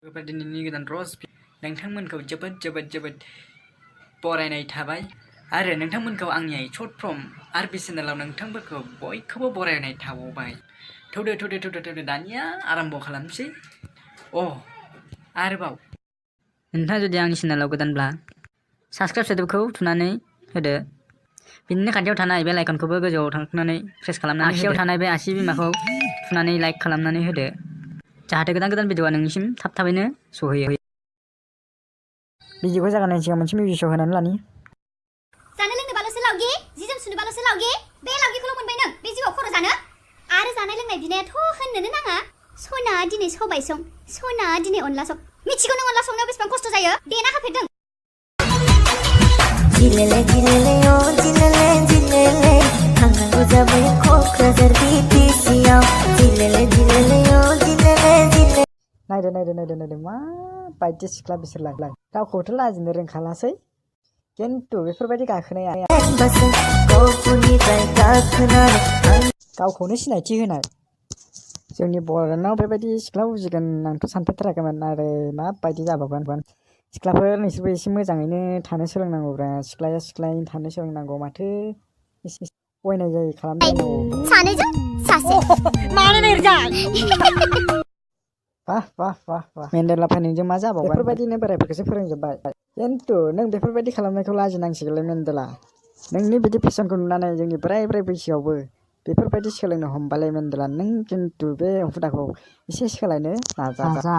बेबायदिनो गोदान रस्ट नोंथांमोनखौ जोबोद बरायनाय थाबाय आरो नोंथांमोनखौ आंनि शर्ट फर्म आरबि चेनेलाव नोंथांफोरखौ बयखौबो बरायनाय थाबावबाय थौदो दानिया आराम्भ खालामसै आरोबाव नोंथाङा जुदि आंनि चेनेलाव गोदानब्ला साबस्क्राइब सोदोबखौ थुनानै होदो बिनिनो खाथियाव थानाय बेल आइकनखौबो गोजौआव थांनानै प्रेस खालामनानै आगसियाव थानाय बे आसि बिमाखौ थुनानै लाइक खालामनानै होदो जाहाथे गोदान भिडिअआ नोंनिसिम थाबैनो सहैयो भिडिअखौ जागायनायनि सिगां मोनसे मिउजिक होनानै लानि जानो लोंनोबाल'सो लावगि जि जोम सुनोबाल'सो लावगि बे लावगिखौल' मोनबाय नों बे जिउआव खर' जानो आरो जानाय लोंनाय बिनायाथ' होननोनो नाङा सना दिनै सबाय सं सना दिनै अनला सं मिथिगौ नों अनला संनायाव बेसेबां खस्थ' जायो देना होफेरदों जिलेले जिलेले ओ जिलेले थांनांगौ जाबाय क'क्राझार बिटिसिआव जिलेले जिलेले ओ जिलेले नायदो मा बायदि सिख्ला बिसोरलाय रावखौथ' लाजिनो रोंखालासै खिन्थु बेफोरबायदि गाखोनाया गावखौनो सिनायथि होनाय जोंनि बर'नाव बेबायदि सिख्ला उजिगोन आंथ' सानफेरथाराखैमोन आरो माबायदि जाबावगोन सिख्लाफोर नोंसोरबो एसे मोजाङैनो थानो सोलोंनांगौब्रा सिख्लायैनो थानो सोलोंनांगौ माथो एसे अयनाय जायो खालामनांगौ सानैजों सासे मानो नोरजाय वाह मेन्देला फाइनजों मा जाबावगोन बेफोरबायदिनो बोरायफोरखौसो फोरोंजोब्बाय खिन्थु नों बेफोरबायदि खालामनायखौ लाजिनांसिगोनलै मेन्देला नोंनि बिदि फेसनखौ नुनानै जोंनि बोराय बैसोआवबो बेफोरबायदि सोलोंनो हमबालाय मेन्देला नों खिन्थु बे हुदाखौ एसे सोलायनो नाजा